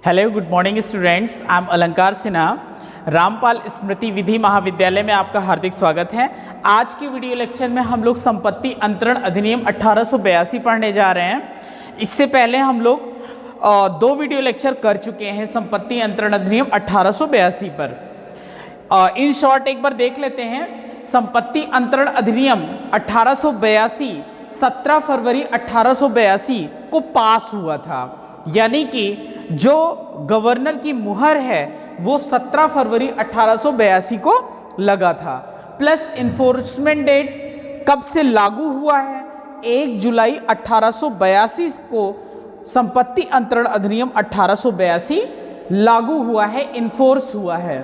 Hello good morning students, I am अलंकार सिन्हा। रामपाल स्मृति विधि महाविद्यालय में आपका हार्दिक स्वागत है। आज की वीडियो लेक्चर में हम लोग संपत्ति अंतरण अधिनियम 1882 पढ़ने जा रहे हैं। इससे पहले हम लोग दो वीडियो लेक्चर कर चुके हैं संपत्ति अंतरण अधिनियम 1882 पर। इन शॉर्ट एक बार देख लेते हैं। संपत्ति अंतरण अधिनियम 1882 17 फरवरी 1882 को पास हुआ था, यानी कि जो गवर्नर की मुहर है वो 17 फरवरी 1882 को लगा था। प्लस इन्फोर्समेंट डेट कब से लागू हुआ है? 1 जुलाई 1882 को संपत्ति अंतरण अधिनियम 1882 लागू हुआ है, इन्फोर्स हुआ है।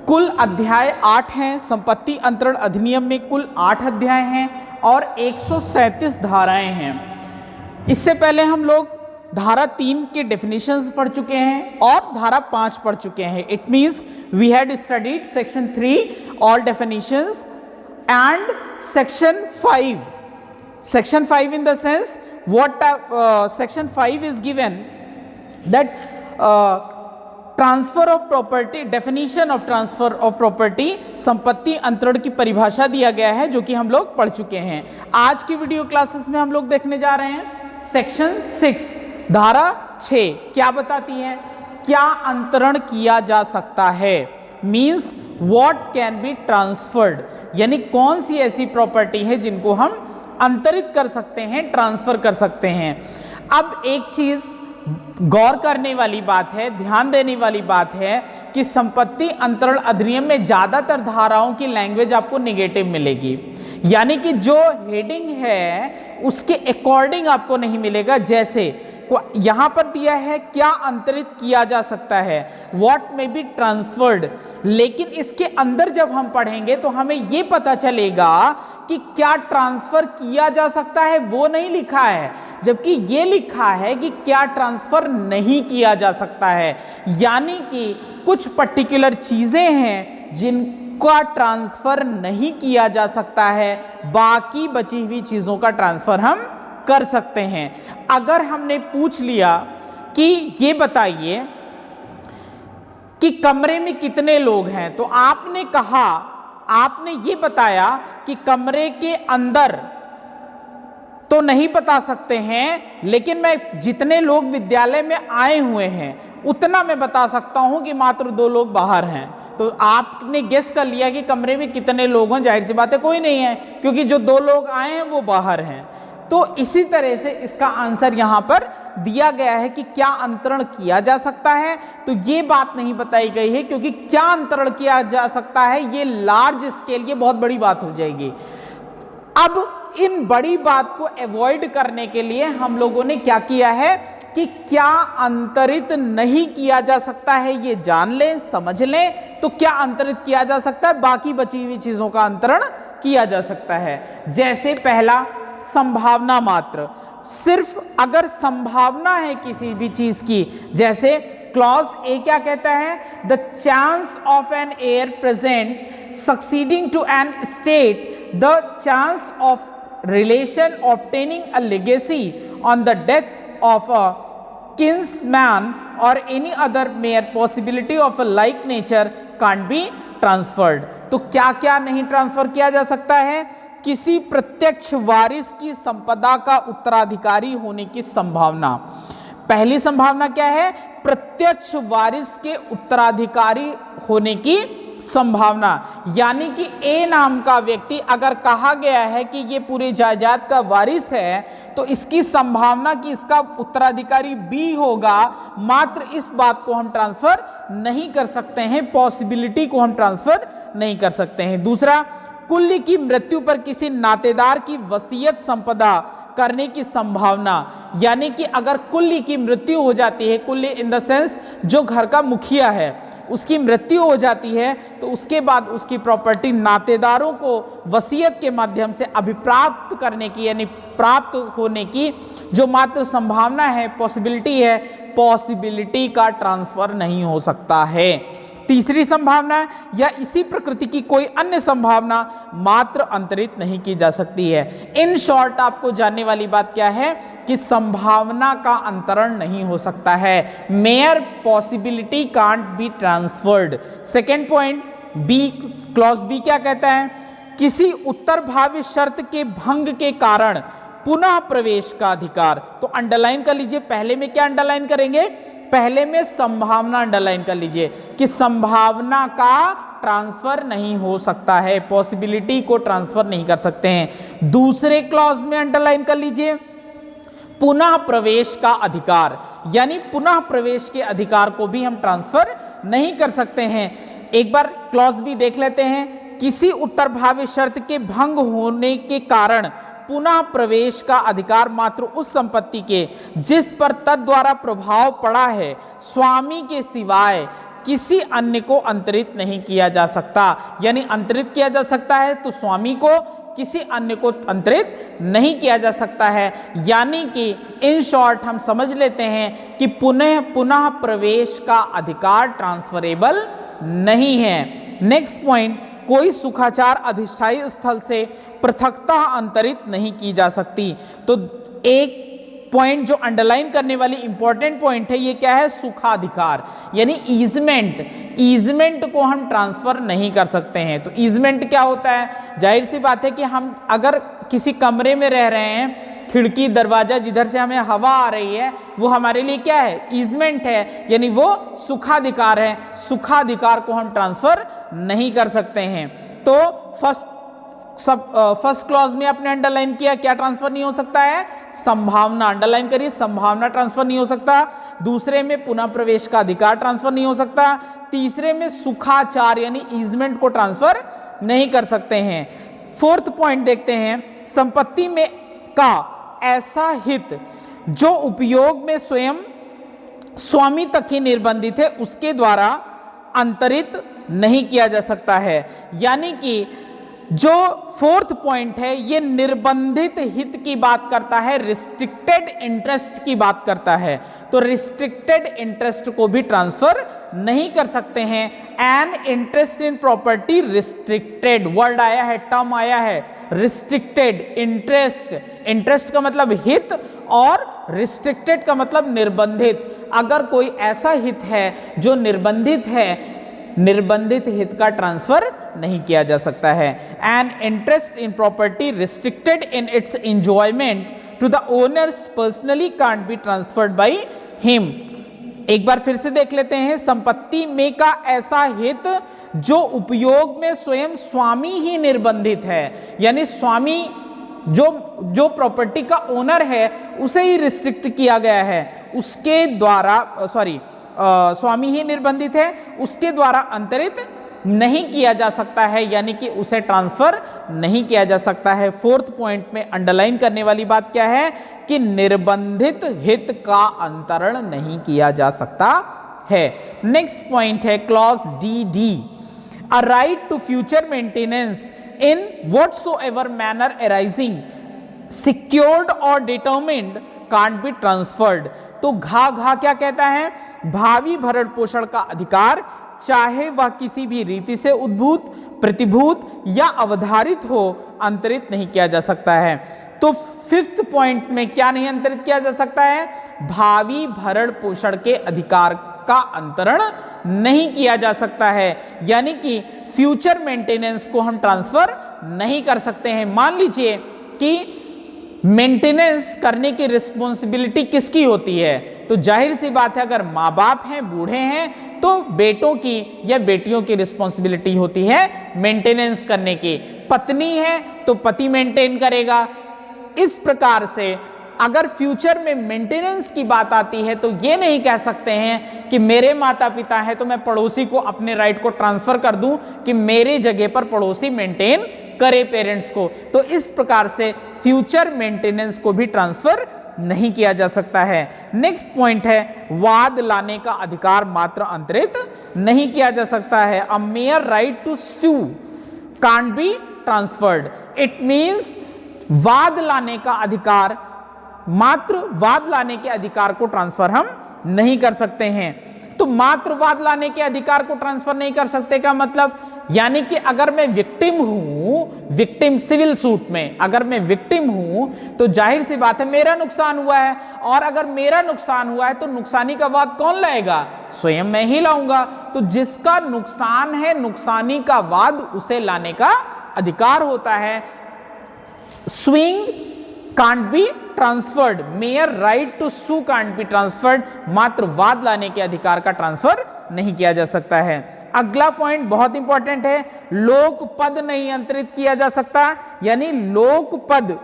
कुल अध्याय 8 हैं। संपत्ति अंतरण अधिनियम में कुल 8 अध्याय हैं और 137 धाराएं हैं। इससे पहले हम लोग धारा 3 के डेफिनेशंस पढ़ चुके हैं और धारा 5 पढ़ चुके हैं। It means we had studied section 3 all definitions and section 5। Section 5 in the sense what section 5 is given that transfer of property, definition of transfer of property, संपत्ति अंतरण की परिभाषा दिया गया है, जो कि हम लोग पढ़ चुके हैं। आज की वीडियो क्लासेस में हम लोग देखने जा रहे हैं सेक्शन 6 धारा 6 क्या बताती है? क्या अंतरण किया जा सकता है, means what can be transferred, यानी कौन सी ऐसी प्रॉपर्टी है जिनको हम अंतरित कर सकते हैं, ट्रांसफर कर सकते हैं। अब एक चीज गौर करने वाली बात है, ध्यान देने वाली बात है कि संपत्ति अंतरण अधिनियम में ज्यादातर धाराओं की लैंग्वेज आपको नेगेटिव मिलेगी, यानी कि जो हेडिंग है उसके अकॉर्डिंग आपको नहीं मिलेगा। जैसे यहां पर दिया है क्या अंतरित किया जा सकता है, व्हाट में बी ट्रांसफर्ड, लेकिन इसके अंदर जब हम पढ़ेंगे तो हमें यह पता चलेगा कि क्या ट्रांसफर किया जा सकता है, वो नहीं लिखा है, जबकि ये लिखा है कि क्या ट्रांसफर नहीं किया जा सकता है। यानी कि कुछ पर्टिकुलर चीजें हैं जिनका ट्रांसफर नहीं किया जा सकता है, बाकी बची हुई चीजों का ट्रांसफर हम कर सकते हैं। अगर हमने पूछ लिया कि ये बताइए कि कमरे में कितने लोग हैं, तो आपने कहा, आपने ये बताया कि कमरे के अंदर तो नहीं बता सकते हैं, लेकिन मैं जितने लोग विद्यालय में आए हुए हैं उतना मैं बता सकता हूं कि मात्र 2 लोग बाहर हैं। तो आपने गेस कर लिया कि कमरे में कितने लोग हैं, जाहिर सी बात है कोई नहीं है, क्योंकि जो 2 लोग आए हैं वो बाहर हैं। तो इसी तरह से इसका आंसर यहां पर दिया गया है कि क्या अंतरण किया जा सकता है, तो ये बात नहीं बताई गई है, क्योंकि क्या अंतरण किया जा सकता है ये लार्ज स्केल, ये बहुत बड़ी बात हो जाएगी। अब इन बड़ी बात को अवॉइड करने के लिए हम लोगों ने क्या किया है कि क्या अंतरित नहीं किया जा सकता है ये जान लें, समझ लें। तो क्या अंतरित किया जा सकता है, बाकी बची हुई चीजों का अंतरण किया जा सकता है। जैसे पहला, संभावना मात्र, सिर्फ अगर संभावना है किसी भी चीज की, जैसे क्लॉज ए क्या कहता है, the chance of an heir present succeeding to an estate, the chance of relation obtaining a legacy on the death of a kinsman or any other mere possibility of a like nature can't be transferred। तो क्या क्या नहीं transfer किया जा सकता है? किसी प्रत्यक्ष वारिस की संपदा का उत्तराधिकारी होने की संभावना। पहली संभावना क्या है? प्रत्यक्ष वारिस के उत्तराधिकारी होने की संभावना, यानी कि ए नाम का व्यक्ति, अगर कहा गया है कि ये पूरे जायदाद का वारिस है, तो इसकी संभावना कि इसका उत्तराधिकारी बी होगा, मात्र इस बात को हम ट्रांसफर नहीं कर सकते हैं, पॉसिबिलिटी को हम ट्रांसफर नहीं कर सकते हैं। दूसरा, कुल्ली की मृत्यु पर किसी नातेदार की वसीयत संपदा करने की संभावना, यानी कि अगर कुल्ली की मृत्यु हो जाती है, कुल्ली इन द सेंस जो घर का मुखिया है, उसकी मृत्यु हो जाती है, तो उसके बाद उसकी प्रॉपर्टी नातेदारों को वसीयत के माध्यम से अभिप्राप्त करने की, यानी प्राप्त होने की जो मात्र संभावना है, पॉसिबिलिटी है, पॉसिबिलिटी का ट्रांसफर नहीं हो सकता है। तीसरी संभावना या इसी प्रकृति की कोई अन्य संभावना मात्र अंतरित नहीं की जा सकती है। इन शॉर्ट आपको जानने वाली बात क्या है कि संभावना का अंतरण नहीं हो सकता है। Mere possibility can't be transferred. Second point B, clause B क्या कहता है, किसी उत्तरभावी शर्त के भंग के कारण पुनः प्रवेश का अधिकार। तो अंडरलाइन कर लीजिए, पहले में क्या अंडरलाइन करेंगे, पहले में संभावना अंडरलाइन कर लीजिए कि संभावना का ट्रांसफर नहीं हो सकता है, पॉसिबिलिटी को ट्रांसफर नहीं कर सकते हैं। दूसरे क्लॉज में अंडरलाइन कर लीजिए पुनः प्रवेश का अधिकार, यानी पुनः प्रवेश के अधिकार को भी हम ट्रांसफर नहीं कर सकते हैं। एक बार क्लॉज भी देख लेते हैं, किसी उत्तरभावी शर्त के भंग होने के कारण पुनः प्रवेश का अधिकार मात्र उस संपत्ति के जिस पर तद द्वारा प्रभाव पड़ा है स्वामी के सिवाय किसी अन्य को अंतरित नहीं किया जा सकता। यानी अंतरित किया जा सकता है तो स्वामी को, किसी अन्य को अंतरित नहीं किया जा सकता है। यानी कि इन शॉर्ट हम समझ लेते हैं कि पुनः प्रवेश का अधिकार ट्रांसफरेबल नहीं है। नेक्स्ट पॉइंट, कोई सुखाचार अधिष्ठायी स्थल से पृथकतः अंतरित नहीं की जा सकती। तो एक पॉइंट जो अंडरलाइन करने वाली इंपॉर्टेंट पॉइंट है, ये क्या है, सुखाधिकार यानी ईजमेंट। ईजमेंट को हम ट्रांसफर नहीं कर सकते हैं। तो ईजमेंट क्या होता है, जाहिर सी बात है कि हम अगर किसी कमरे में रह रहे हैं, खिड़की दरवाजा जिधर से हमें हवा आ रही है वो हमारे लिए क्या है, ईजमेंट है, यानी वो सुखाधिकार है। सुखाधिकार को हम ट्रांसफर नहीं कर सकते हैं। तो फर्स्ट क्लॉज में आपने अंडरलाइन किया, क्या ट्रांसफर नहीं हो सकता है, संभावना। अंडरलाइन करिए, संभावना ट्रांसफर नहीं हो सकता। दूसरे में पुनः प्रवेश का अधिकार ट्रांसफर नहीं हो सकता। तीसरे में सुखाचार यानी ईजमेंट को ट्रांसफर नहीं कर सकते हैं। फोर्थ पॉइंट देखते हैं, संपत्ति में का ऐसा हित जो उपयोग में स्वयं स्वामी तक ही निर्बंधित है उसके द्वारा अंतरित नहीं किया जा सकता है। यानी कि जो फोर्थ पॉइंट है ये निर्बंधित हित की बात करता है, रिस्ट्रिक्टेड इंटरेस्ट की बात करता है। तो रिस्ट्रिक्टेड इंटरेस्ट को भी ट्रांसफर नहीं कर सकते हैं। N interest in property restricted, word आया है, टर्म आया है रिस्ट्रिक्टेड। इंटरेस्ट, इंटरेस्ट का मतलब हित और रिस्ट्रिक्टेड का मतलब निर्बंधित। अगर कोई ऐसा हित है जो निर्बंधित है, निर्बंधित हित का ट्रांसफर नहीं किया जा सकता है। An interest in property restricted in its enjoyment to the owners personally can't be transferred by him. एक बार फिर से देख लेते हैं, संपत्ति में का ऐसा हित जो उपयोग में स्वयं स्वामी ही निर्बंधित है, यानी स्वामी जो प्रॉपर्टी का ओनर है उसे ही रिस्ट्रिक्ट किया गया है, उसके द्वारा स्वामी ही निर्बंधित है, उसके द्वारा अंतरित नहीं किया जा सकता है, यानी कि उसे ट्रांसफर नहीं किया जा सकता है। फोर्थ पॉइंट में अंडरलाइन करने वाली बात क्या है कि निर्बंधित हित का अंतरण नहीं किया जा सकता है। नेक्स्ट पॉइंट है clause D D, a right to future maintenance in whatsoever manner arising secured और डिटरमिन्ड कांट बी ट्रांसफर्ड। तो घा क्या कहता है, भावी भरण पोषण का अधिकार चाहे वह किसी भी रीति से उद्भूत, प्रतिभूत या अवधारित हो, अंतरित नहीं किया जा सकता है। तो फिफ्थ पॉइंट में क्या नहीं अंतरित किया जा सकता है, भावी भरण पोषण के अधिकार का अंतरण नहीं किया जा सकता है, यानी कि फ्यूचर मेंटेनेंस को हम ट्रांसफर नहीं कर सकते हैं। मान लीजिए कि मेंटेनेंस करने की रिस्पॉन्सिबिलिटी किसकी होती है, तो जाहिर सी बात है अगर माँ बाप हैं, बूढ़े हैं, तो बेटों की या बेटियों की रिस्पॉन्सिबिलिटी होती है मेंटेनेंस करने की। पत्नी है तो पति मेंटेन करेगा। इस प्रकार से अगर फ्यूचर में मेंटेनेंस की बात आती है तो ये नहीं कह सकते हैं कि मेरे माता पिता हैं तो मैं पड़ोसी को अपने राइट को ट्रांसफर कर दूं कि मेरे जगह पर पड़ोसी मेंटेन करे पेरेंट्स को। तो इस प्रकार से फ्यूचर मेंटेनेंस को भी ट्रांसफर नहीं किया जा सकता है। नेक्स्ट पॉइंट है वाद लाने का अधिकार मात्र अंतरित नहीं किया जा सकता है। A mere right to sue can't be transferred. It means वाद लाने का अधिकार, मात्र वाद लाने के अधिकार को ट्रांसफर हम नहीं कर सकते हैं। तो मातृवाद लाने के अधिकार को ट्रांसफर नहीं कर सकते का मतलब, यानी कि अगर मैं विक्टिम हूं, विक्टिम सिविल सूट में अगर मैं विक्टिम हूं तो जाहिर सी बात है मेरा नुकसान हुआ है, और अगर मेरा नुकसान हुआ है तो नुकसानी का वाद कौन लाएगा? स्वयं मैं ही लाऊंगा। तो जिसका नुकसान है, नुकसानी का वाद उसे लाने का अधिकार होता है। Swing can't be transferred, mere right to sue can't be transferred, मात्र वाद लाने के अधिकार का ट्रांसफर नहीं किया जा सकता है। अगला पॉइंट बहुत इंपॉर्टेंट है, लोक पद नहीं अंतरित किया जा सकता, यानी लोक पद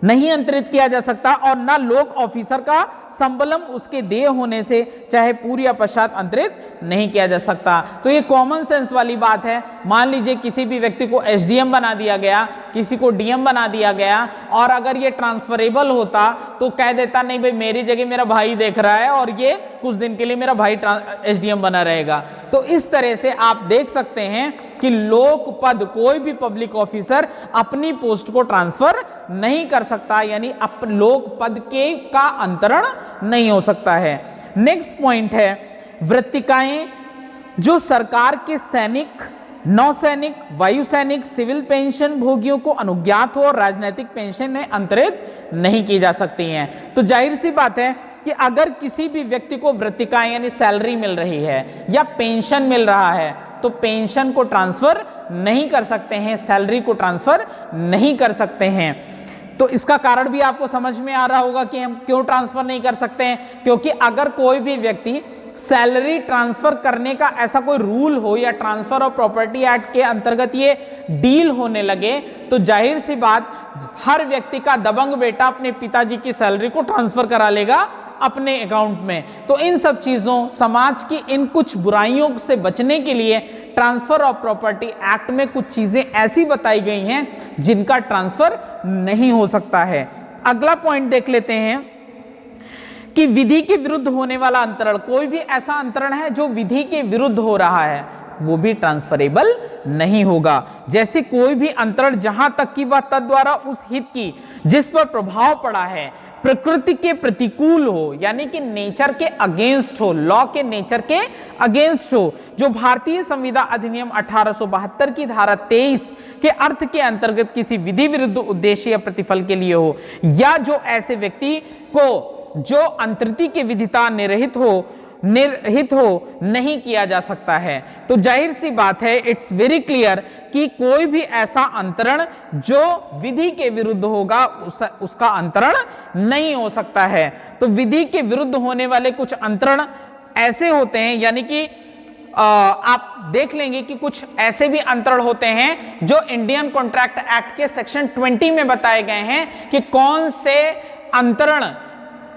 नहीं अंतरित किया जा सकता और ना लोक ऑफिसर का संबलम उसके देय होने से चाहे पूर्व या पश्चात अंतरित नहीं किया जा सकता। तो ये कॉमन सेंस वाली बात है। मान लीजिए किसी भी व्यक्ति को एसडीएम बना दिया गया, किसी को डीएम बना दिया गया, और अगर ये ट्रांसफरेबल होता तो कह देता नहीं भाई मेरी जगह मेरा भाई देख रहा है और ये कुछ दिन के लिए मेरा भाई एसडीएम बना रहेगा। तो इस तरह से आप देख सकते हैं कि लोक पद, कोई भी पब्लिक ऑफिसर अपनी पोस्ट को ट्रांसफर नहीं कर सकता, यानी लोक पद के का अंतरण नहीं हो सकता है। नेक्स्ट पॉइंट है, वृत्तिकाएं जो सरकार के सैनिक, नौसैनिक, वायुसैनिक, सिविल पेंशन भोगियों को अनुज्ञात हो और राजनीतिक पेंशन में अंतरित नहीं की जा सकती हैं। तो जाहिर सी बात है कि अगर किसी भी व्यक्ति को वृत्तिकाएं यानी सैलरी मिल रही है या पेंशन मिल रहा है तो पेंशन को ट्रांसफर नहीं कर सकते हैं, सैलरी को ट्रांसफर नहीं कर सकते हैं। तो इसका कारण भी आपको समझ में आ रहा होगा कि हम क्यों ट्रांसफर नहीं कर सकते हैं, क्योंकि अगर कोई भी व्यक्ति सैलरी ट्रांसफर करने का ऐसा कोई रूल हो या ट्रांसफर ऑफ प्रॉपर्टी एक्ट के अंतर्गत ये डील होने लगे तो जाहिर सी बात हर व्यक्ति का दबंग बेटा अपने पिताजी की सैलरी को ट्रांसफर करा लेगा अपने अकाउंट में। तो इन सब चीजों, समाज की इन कुछ बुराइयों से बचने के लिए ट्रांसफर ऑफ प्रॉपर्टी एक्ट में कुछ चीजें ऐसी बताई गई हैं जिनका ट्रांसफर नहीं हो सकता है। अगला पॉइंट देख लेते हैं कि विधि के विरुद्ध होने वाला अंतरण, कोई भी ऐसा अंतरण है जो विधि के विरुद्ध हो रहा है वो भी ट्रांसफरेबल नहीं होगा। जैसे कोई भी अंतरण जहां तक कि वह तद्वारा उस हित की जिस पर प्रभाव पड़ा है प्रकृति के प्रतिकूल हो, यानी कि नेचर के अगेंस्ट हो, लॉ के नेचर के अगेंस्ट हो, जो भारतीय संविधान अधिनियम 1872 की धारा 23 के अर्थ के अंतर्गत किसी विधि विरुद्ध उद्देश्य या प्रतिफल के लिए हो, या जो ऐसे व्यक्ति को जो अंतरित के विधिता निर्हित हो नहीं किया जा सकता है। तो जाहिर सी बात है, इट्स वेरी क्लियर कि कोई भी ऐसा अंतरण जो विधि के विरुद्ध होगा उसका अंतरण नहीं हो सकता है। तो विधि के विरुद्ध होने वाले कुछ अंतरण ऐसे होते हैं, यानी कि आप देख लेंगे कि कुछ ऐसे भी अंतरण होते हैं जो इंडियन कॉन्ट्रैक्ट एक्ट के सेक्शन 20 में बताए गए हैं कि कौन से अंतरण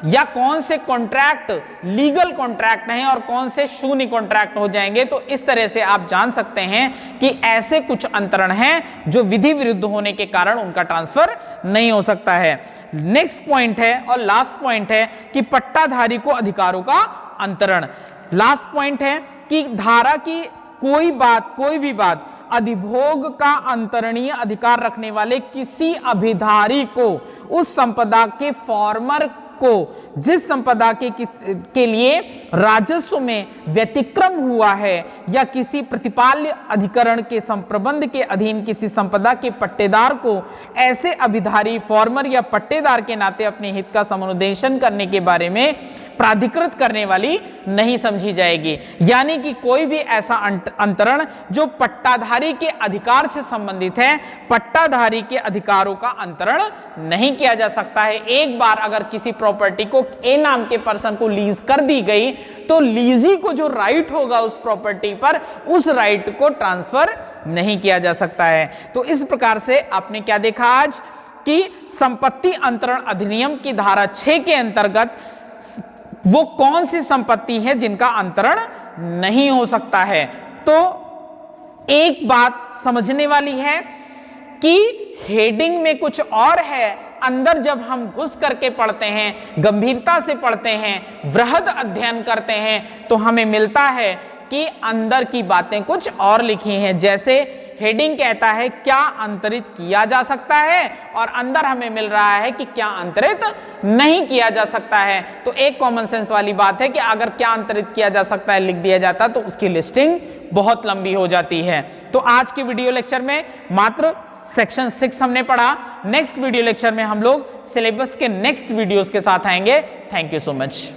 या कौन से कॉन्ट्रैक्ट लीगल कॉन्ट्रैक्ट हैं और कौन से शून्य कॉन्ट्रैक्ट हो जाएंगे। तो इस तरह से आप जान सकते हैं कि ऐसे कुछ अंतरण हैं जो विधि विरुद्ध होने के कारण उनका ट्रांसफर नहीं हो सकता है। नेक्स्ट पॉइंट है और लास्ट पॉइंट है कि पट्टाधारी को अधिकारों का अंतरण। लास्ट पॉइंट है कि धारा की कोई भी बात अधिभोग का अंतरणीय अधिकार रखने वाले किसी अभिधारी को उस संपदा के फॉर्मर को जिस संपदा के लिए राजस्व में व्यतिक्रम हुआ है या किसी प्रतिपाल्य अधिकरण के संप्रबंध के अधीन किसी संपदा के पट्टेदार को ऐसे अभिधारी, फॉर्मर या पट्टेदार के नाते अपने हित का समुन्देशन करने के बारे में प्राधिकृत करने वाली नहीं समझी जाएगी। यानी कि कोई भी ऐसा अंतरण जो पट्टाधारी के अधिकार से संबंधित है, पट्टाधारी के अधिकारों का अंतरण नहीं किया जा सकता है। एक बार अगर किसी प्रॉपर्टी को ए नाम के पर्सन को लीज कर दी गई तो लीजी को जो राइट होगा उस प्रॉपर्टी पर, उस राइट को ट्रांसफर नहीं किया जा सकता है। तो इस प्रकार से आपने क्या देखा आज कि संपत्ति अंतरण अधिनियम की धारा 6 के अंतर्गत वो कौन सी संपत्ति है जिनका अंतरण नहीं हो सकता है। तो एक बात समझने वाली है कि हेडिंग में कुछ और है, अंदर जब हम घुस करके पढ़ते हैं, गंभीरता से पढ़ते हैं, वृहद अध्ययन करते हैं तो हमें मिलता है कि अंदर की बातें कुछ और लिखी हैं। जैसे हेडिंग कहता है क्या अंतरित किया जा सकता है और अंदर हमें मिल रहा है कि क्या अंतरित नहीं किया जा सकता है। तो एक कॉमन सेंस वाली बात है कि अगर क्या अंतरित किया जा सकता है लिख दिया जाता तो उसकी लिस्टिंग बहुत लंबी हो जाती है। तो आज के वीडियो लेक्चर में मात्र सेक्शन 6 हमने पढ़ा। नेक्स्ट वीडियो लेक्चर में हम लोग सिलेबस के नेक्स्ट वीडियोस के साथ आएंगे। Thank you so much.